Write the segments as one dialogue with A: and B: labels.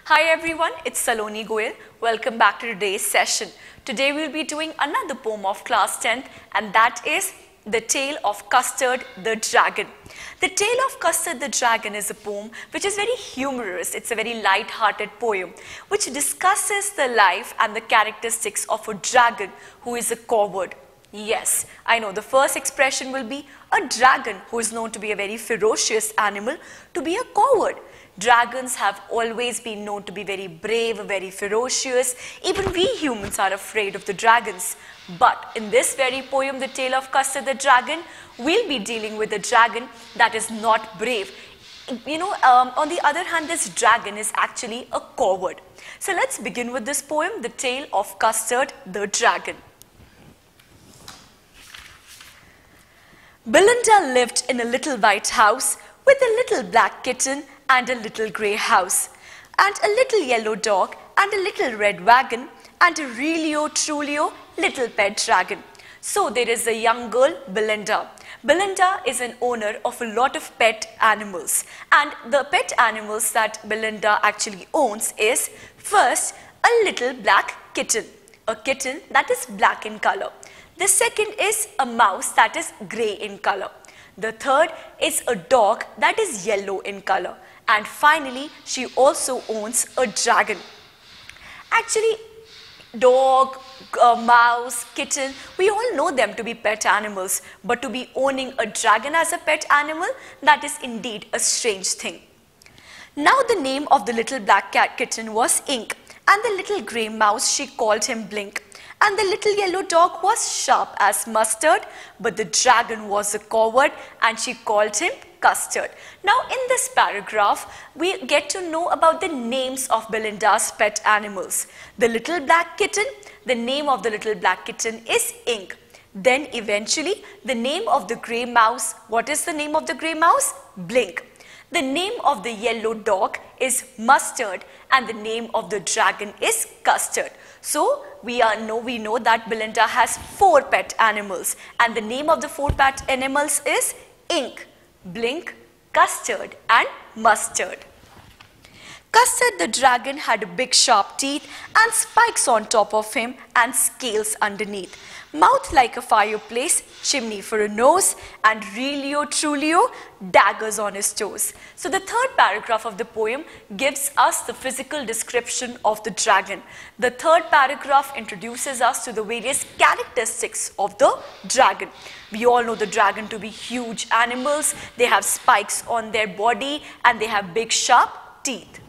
A: Hi everyone, it's Saloni Goyal. Welcome back to today's session. Today we'll be doing another poem of class 10th, and that is The Tale of Custard the Dragon. The Tale of Custard the Dragon is a poem which is very humorous. It's a very light-hearted poem which discusses the life and the characteristics of a dragon who is a coward. Yes, I know the first expression will be a dragon who is known to be a very ferocious animal to be a coward. Dragons have always been known to be very brave, very ferocious. Even we humans are afraid of the dragons. But in this very poem, The Tale of Custard the Dragon, we'll be dealing with a dragon that is not brave. On the other hand, this dragon is actually a coward. So let's begin with this poem, The Tale of Custard the Dragon. Belinda lived in a little white house with a little black kitten and a little grey house, and a little yellow dog, and a little red wagon, and a realio trulio little pet dragon. So there is a young girl, Belinda. Belinda is an owner of a lot of pet animals, and the pet animals that Belinda actually owns is, first, a little black kitten, a kitten that is black in color. The second is a mouse that is grey in color. The third is a dog that is yellow in color. And finally, she also owns a dragon. Actually, dog, mouse, kitten, we all know them to be pet animals. But to be owning a dragon as a pet animal, that is indeed a strange thing. Now the name of the little black cat kitten was Ink. And the little grey mouse, she called him Blink. And the little yellow dog was sharp as mustard, but the dragon was a coward and she called him Custard. Now in this paragraph, we get to know about the names of Belinda's pet animals. The little black kitten, the name of the little black kitten is Ink. Then eventually, the name of the grey mouse, what is the name of the grey mouse? Blink. The name of the yellow dog is Mustard and the name of the dragon is Custard. So we know that Belinda has 4 pet animals and the name of the 4 pet animals is Ink, Blink, Custard and Mustard. Custard the dragon had big sharp teeth and spikes on top of him and scales underneath. Mouth like a fireplace, chimney for a nose, and realio trulio, daggers on his toes. So the third paragraph of the poem gives us the physical description of the dragon. The third paragraph introduces us to the various characteristics of the dragon. We all know the dragon to be huge animals. They have spikes on their body and they have big sharp teeth.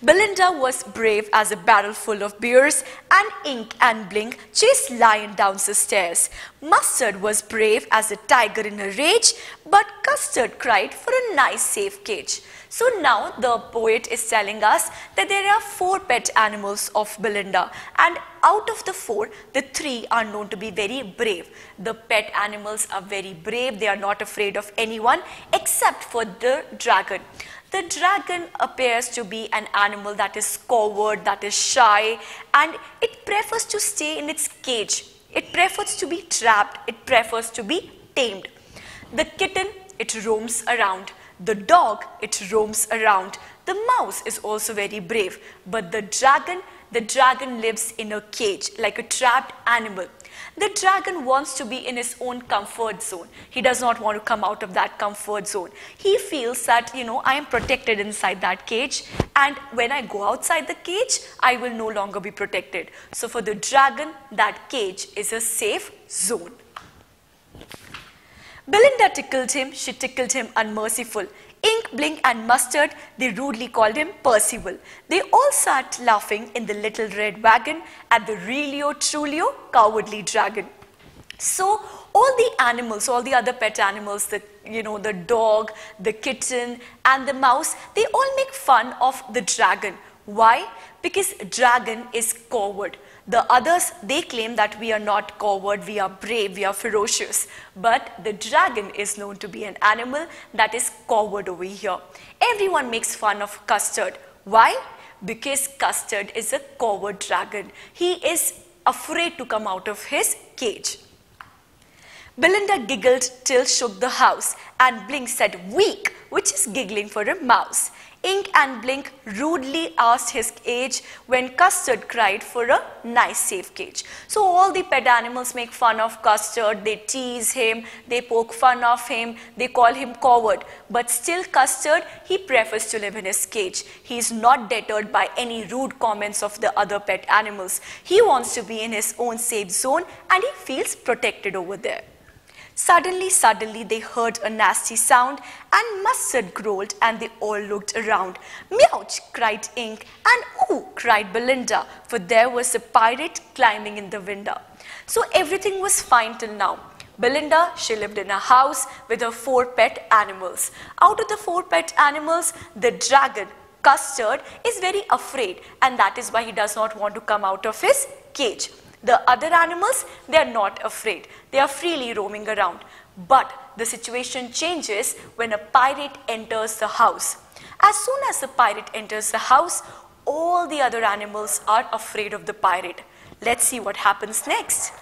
A: Belinda was brave as a barrel full of beers, and Ink and Blink chased Lion down the stairs. Mustard was brave as a tiger in a rage, but Custard cried for a nice safe cage. So now the poet is telling us that there are 4 pet animals of Belinda, and out of the 4, the 3 are known to be very brave. The pet animals are very brave. They are not afraid of anyone except for the dragon. The dragon appears to be an animal that is coward, that is shy, and it prefers to stay in its cage. It prefers to be trapped. It prefers to be tamed. The kitten, it roams around. The dog, it roams around. The mouse is also very brave. But the dragon lives in a cage like a trapped animal. The dragon wants to be in his own comfort zone. He does not want to come out of that comfort zone. He feels that, I am protected inside that cage, and when I go outside the cage, I will no longer be protected. So for the dragon, that cage is a safe zone. Belinda tickled him, she tickled him unmerciful. Ink, Blink and Mustard, they rudely called him Percival. They all sat laughing in the little red wagon at the realio trulio cowardly dragon. So all the animals, all the other pet animals, the dog, the kitten and the mouse, they all make fun of the dragon. Why? Because dragon is coward. The others, they claim that we are not coward, we are brave, we are ferocious. But the dragon is known to be an animal that is coward over here. Everyone makes fun of Custard. Why? Because Custard is a coward dragon. He is afraid to come out of his cage. Belinda giggled till shook the house, and Blink said, "Weak," which is giggling for a mouse. Ink and Blink rudely asked his age when Custard cried for a nice safe cage. So all the pet animals make fun of Custard, they tease him, they poke fun of him, they call him coward. But still Custard, he prefers to live in his cage. He is not deterred by any rude comments of the other pet animals. He wants to be in his own safe zone and he feels protected over there. Suddenly, they heard a nasty sound and Mustard growled and they all looked around. Meouch, cried Ink, and ooh, cried Belinda, for there was a pirate climbing in the window. So everything was fine till now. Belinda, she lived in a house with her 4 pet animals. Out of the 4 pet animals, the dragon, Custard, is very afraid, and that is why he does not want to come out of his cage. The other animals, they are not afraid. They are freely roaming around. But the situation changes when a pirate enters the house. As soon as the pirate enters the house, all the other animals are afraid of the pirate. Let's see what happens next.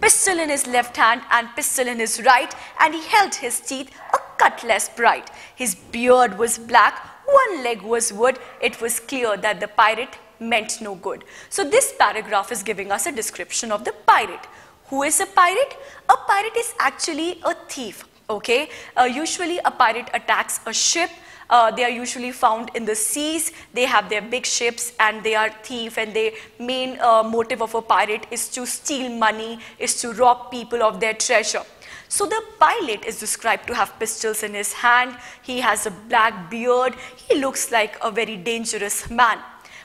A: Pistol in his left hand and pistol in his right, and he held his teeth a cutlass bright. His beard was black, one leg was wood. It was clear that the pirate meant no good. So this paragraph is giving us a description of the pirate. Who is a pirate? A pirate is actually a thief. Okay, usually a pirate attacks a ship. They are usually found in the seas. They have their big ships and they are thief, and the main motive of a pirate is to steal money, is to rob people of their treasure. So the pilot is described to have pistols in his hand. He has a black beard. He looks like a very dangerous man.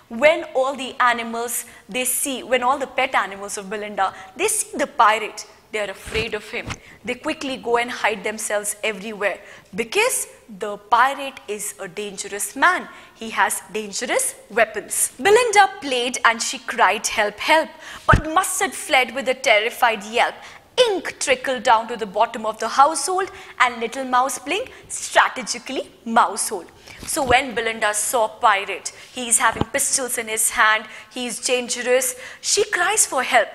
A: When all the animals, when all the pet animals of Belinda, they see the pirate, they are afraid of him. They quickly go and hide themselves everywhere because the pirate is a dangerous man. He has dangerous weapons. Belinda played and she cried, help, help. But Mustard fled with a terrified yelp. Ink trickled down to the bottom of the household and Little Mouse Blink strategically mousehole. So when Belinda saw pirate, he is having pistols in his hand, he is dangerous, she cries for help.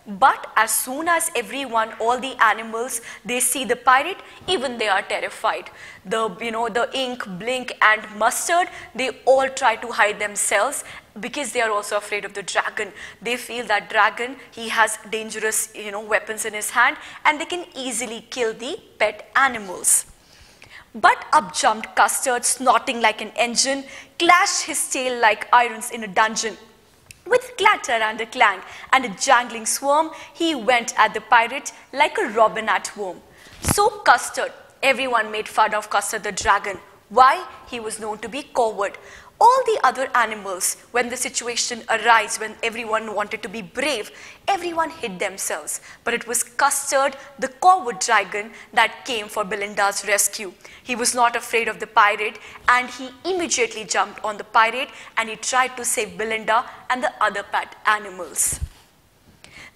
A: But as soon as everyone, all the animals, they see the pirate, even they are terrified. The Ink, Blink and Mustard, they all try to hide themselves because they are also afraid of the dragon. They feel that dragon, he has dangerous, weapons in his hand and they can easily kill the pet animals. But up jumped Custard, snorting like an engine, clashed his tail like irons in a dungeon. With clatter and a clang and a jangling swarm, he went at the pirate like a robin at worm. So Custard, everyone made fun of Custard the dragon. Why? He was known to be coward. All the other animals, when the situation arose, when everyone wanted to be brave, everyone hid themselves. But it was Custard, the coward dragon, that came for Belinda's rescue. He was not afraid of the pirate and he immediately jumped on the pirate and he tried to save Belinda and the other pet animals.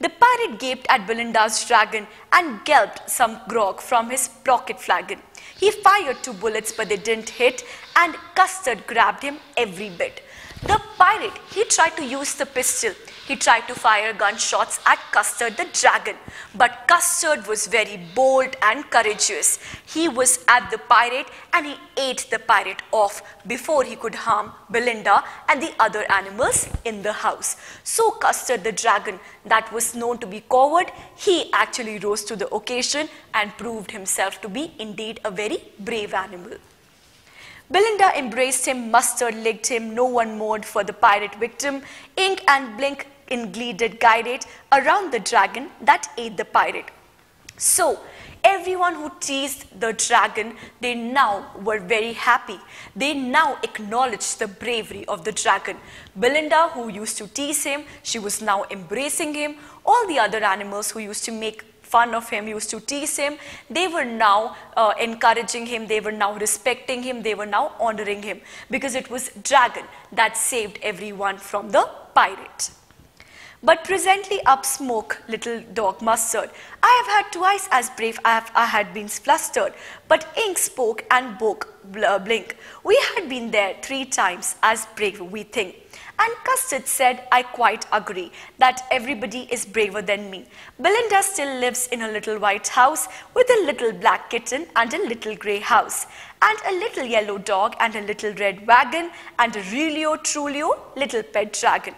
A: The pirate gaped at Belinda's dragon and gulped some grog from his pocket flagon. He fired 2 bullets but they didn't hit and Custard grabbed him every bit. The pirate, he tried to use the pistol. He tried to fire gunshots at Custard the dragon. But Custard was very bold and courageous. He was at the pirate and he ate the pirate off before he could harm Belinda and the other animals in the house. So Custard the dragon, that was known to be coward, he actually rose to the occasion and proved himself to be indeed a very brave animal. Belinda embraced him, Mustard licked him, no one mourned for the pirate victim. Ink and Blink in glee did guide it around the dragon that ate the pirate. So, everyone who teased the dragon, they now were very happy. They now acknowledged the bravery of the dragon. Belinda, who used to tease him, she was now embracing him. All the other animals who used to make fun of him, used to tease him, they were now encouraging him, they were now respecting him, they were now honoring him because it was dragon that saved everyone from the pirate. But presently up spoke little dog Mustard. I have had twice as brave I had been flustered, but Ink spoke and spoke blink. We had been there 3 times as brave, we think. And Custard said, I quite agree that everybody is braver than me. Belinda still lives in a little white house with a little black kitten and a little grey house, and a little yellow dog and a little red wagon and a realio trulio little pet dragon.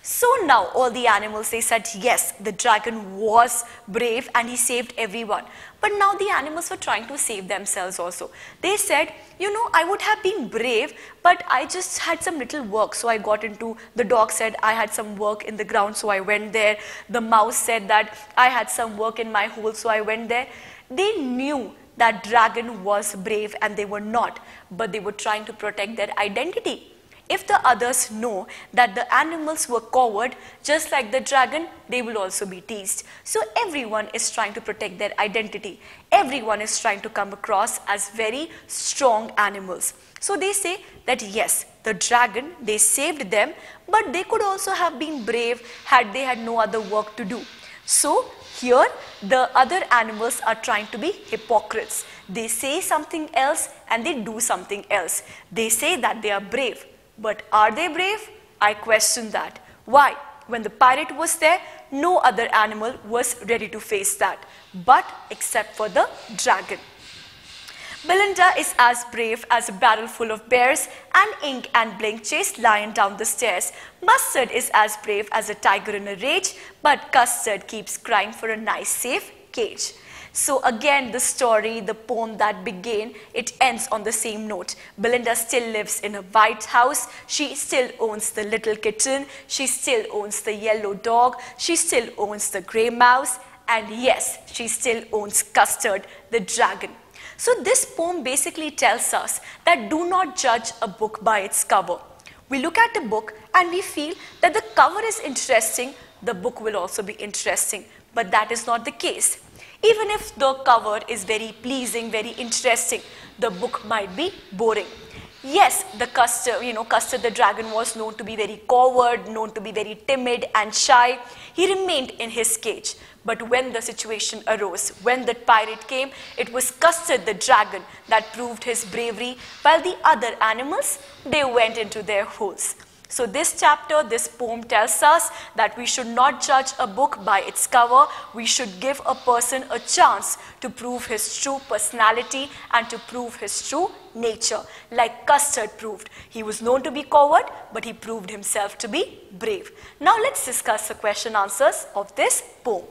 A: So now all the animals, they said, yes, the dragon was brave and he saved everyone. But now the animals were trying to save themselves also. They said, you know, I would have been brave, but I just had some little work. So I got into, the dog said, I had some work in the ground, so I went there. The mouse said that I had some work in my hole, so I went there. They knew that dragon was brave and they were not, but they were trying to protect their identity. If the others know that the animals were coward, just like the dragon, they will also be teased. So everyone is trying to protect their identity. Everyone is trying to come across as very strong animals. So they say that yes, the dragon, they saved them, but they could also have been brave had they had no other work to do. So here, the other animals are trying to be hypocrites. They say something else and they do something else. They say that they are brave. But are they brave? I question that. Why? When the pirate was there, no other animal was ready to face that, but except for the dragon. Belinda is as brave as a barrel full of bears, and Ink and Blink chased Lion down the stairs. Mustard is as brave as a tiger in a rage, but Custard keeps crying for a nice safe cage. So again, the story, the poem that began, it ends on the same note. Belinda still lives in a white house. She still owns the little kitten. She still owns the yellow dog. She still owns the grey mouse. And yes, she still owns Custard, the dragon. So this poem basically tells us that do not judge a book by its cover. We look at a book and we feel that the cover is interesting, the book will also be interesting. But that is not the case. Even if the cover is very pleasing, very interesting, the book might be boring. Yes, the Custard the dragon was known to be very coward, known to be very timid and shy. He remained in his cage. But when the situation arose, when the pirate came, it was Custard the dragon that proved his bravery, while the other animals, they went into their holes. So this chapter, this poem tells us that we should not judge a book by its cover. We should give a person a chance to prove his true personality and to prove his true nature, like Custard proved. He was known to be coward, but he proved himself to be brave. Now let's discuss the question answers of this poem.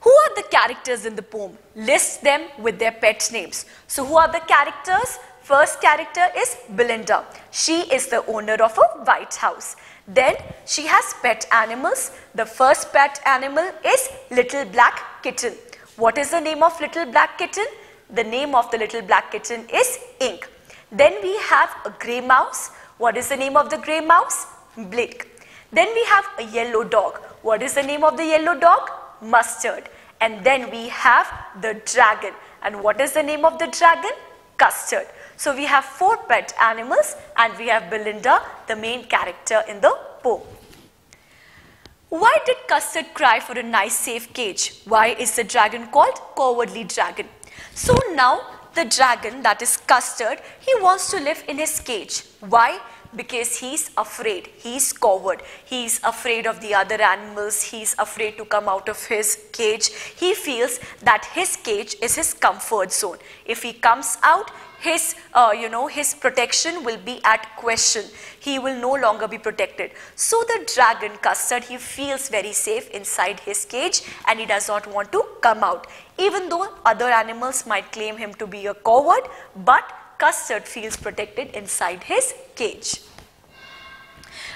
A: Who are the characters in the poem? List them with their pet names. So who are the characters? First character is Belinda. She is the owner of a white house. Then she has pet animals. The first pet animal is Little Black Kitten. What is the name of Little Black Kitten? The name of the Little Black Kitten is Ink. Then we have a grey mouse. What is the name of the grey mouse? Blink. Then we have a yellow dog. What is the name of the yellow dog? Mustard. And then we have the dragon. And what is the name of the dragon? Custard. So we have 4 pet animals and we have Belinda, the main character in the poem. Why did Custard cry for a nice safe cage? Why is the dragon called Cowardly Dragon? So now the dragon, that is Custard, he wants to live in his cage. Why? Because he's afraid, he's coward, he's afraid of the other animals, he's afraid to come out of his cage. He feels that his cage is his comfort zone. If he comes out, his protection will be at question. He will no longer be protected. So the dragon Custard, he feels very safe inside his cage and he does not want to come out. Even though other animals might claim him to be a coward, but Custard feels protected inside his cage.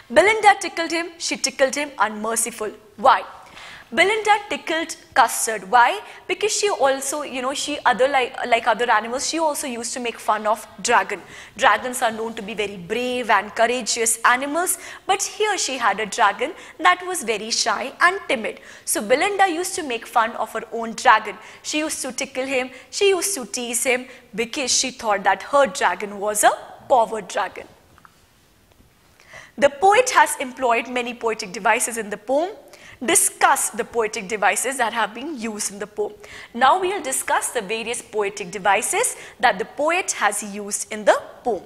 A: Belinda tickled him. She tickled him unmerciful. Why? Belinda tickled Custard. Why? Because she also, like other animals, she also used to make fun of dragon. Dragons are known to be very brave and courageous animals, but here she had a dragon that was very shy and timid. So Belinda used to make fun of her own dragon. She used to tickle him, she used to tease him because she thought that her dragon was a coward dragon. The poet has employed many poetic devices in the poem. discuss the poetic devices that have been used in the poem. Now we will discuss the various poetic devices that the poet has used in the poem.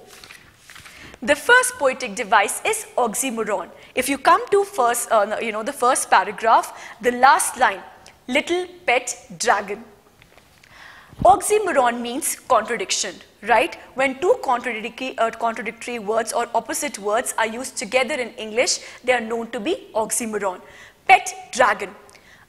A: The first poetic device is oxymoron. If you come to the first paragraph, the last line, little pet dragon. Oxymoron means contradiction, right? When two contradictory words or opposite words are used together in English, they are known to be oxymoron. Pet dragon.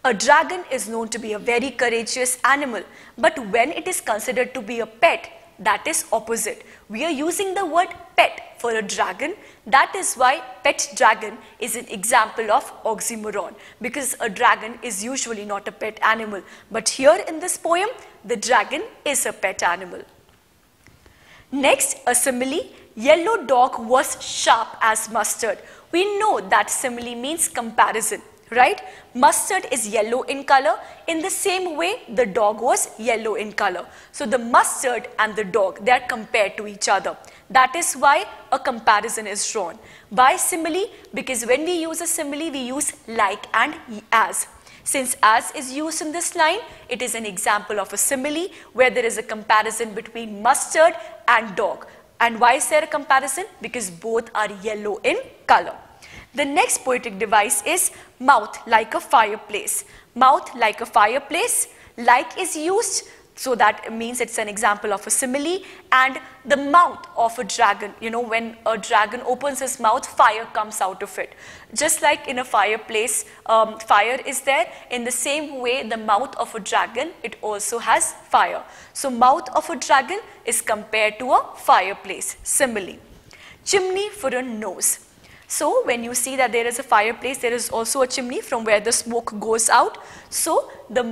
A: A dragon is known to be a very courageous animal, but when it is considered to be a pet, that is opposite. We are using the word pet for a dragon. That is why pet dragon is an example of oxymoron, because a dragon is usually not a pet animal. But here in this poem, the dragon is a pet animal. Next, a simile. Yellow dog was sharp as mustard. We know that simile means comparison, right? Mustard is yellow in color. In the same way, the dog was yellow in color. So the mustard and the dog, they are compared to each other. That is why a comparison is drawn. By simile, because when we use a simile, we use like and as. Since as is used in this line, it is an example of a simile where there is a comparison between mustard and dog. And why is there a comparison? Because both are yellow in color. The next poetic device is mouth like a fireplace. Mouth like a fireplace. Like is used, so that means it's an example of a simile. And the mouth of a dragon, when a dragon opens his mouth, fire comes out of it. Just like in a fireplace, fire is there. In the same way, the mouth of a dragon, it also has fire. So mouth of a dragon is compared to a fireplace, simile. Chimney for a nose. So when you see that there is a fireplace, there is also a chimney from where the smoke goes out. So the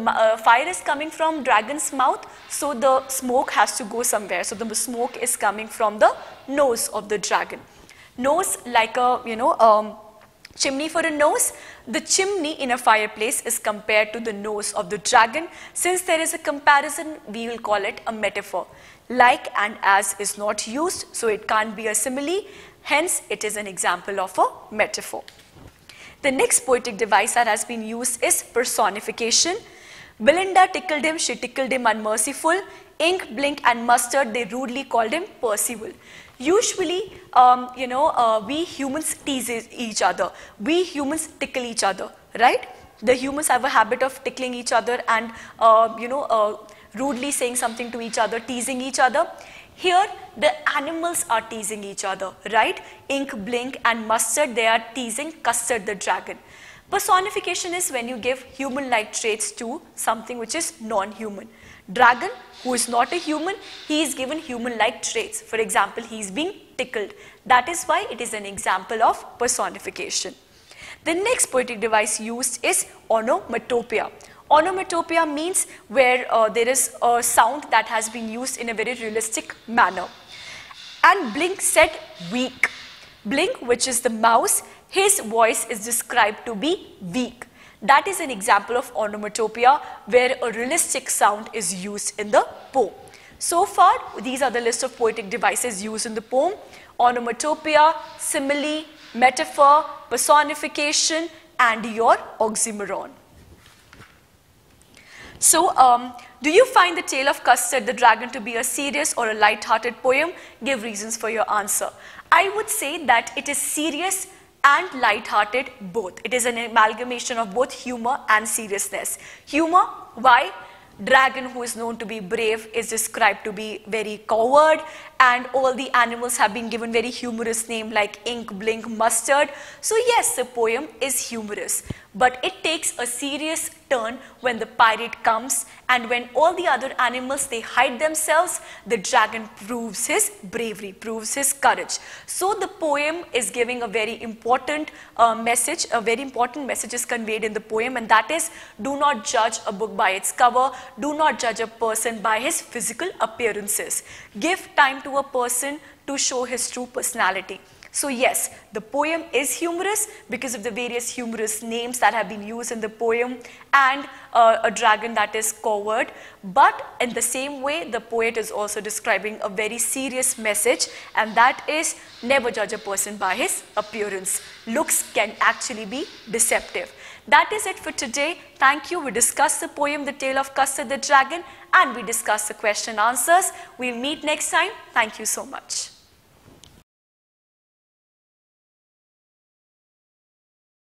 A: fire is coming from dragon's mouth, so the smoke has to go somewhere. So the smoke is coming from the nose of the dragon. Nose like a chimney for a nose. The chimney in a fireplace is compared to the nose of the dragon. Since there is a comparison, we will call it a metaphor. Like and as is not used, so it can't be a simile. Hence, it is an example of a metaphor. The next poetic device that has been used is personification. Belinda tickled him, she tickled him unmerciful. Ink, blink and mustard, they rudely called him Percival. Usually, we humans tease each other. We humans tickle each other, right? The humans have a habit of tickling each other and, rudely saying something to each other, teasing each other. Here, the animals are teasing each other, right? Ink, blink and mustard, they are teasing Custard the dragon. Personification is when you give human-like traits to something which is non-human. Dragon, who is not a human, he is given human-like traits. For example, he is being tickled. That is why it is an example of personification. The next poetic device used is onomatopoeia. Onomatopoeia means where there is a sound that has been used in a very realistic manner. And Blink said weak. Blink, which is the mouse, his voice is described to be weak. That is an example of onomatopoeia where a realistic sound is used in the poem. So far, these are the list of poetic devices used in the poem. Onomatopoeia, simile, metaphor, personification, and your oxymoron. So, do you find the Tale of Custard the Dragon to be a serious or a light-hearted poem? Give reasons for your answer. I would say that it is serious and light-hearted both. It is an amalgamation of both humor and seriousness. Humor, why? Dragon, who is known to be brave, is described to be very coward, and all the animals have been given very humorous names like Ink, Blink, Mustard. So yes, the poem is humorous, but it takes a serious turn when the pirate comes, and when all the other animals, they hide themselves, the dragon proves his bravery, proves his courage. So the poem is giving a very important message, a very important message is conveyed in the poem, and that is, do not judge a book by its cover, do not judge a person by his physical appearances. Give time to a person to show his true personality. So yes, the poem is humorous because of the various humorous names that have been used in the poem, and a dragon that is coward. But in the same way, the poet is also describing a very serious message, and that is, never judge a person by his appearance. Looks can actually be deceptive. That is it for today. Thank you. We discussed the poem The Tale of Custard the Dragon, and we discussed the question and answers. We'll meet next time. Thank you so much.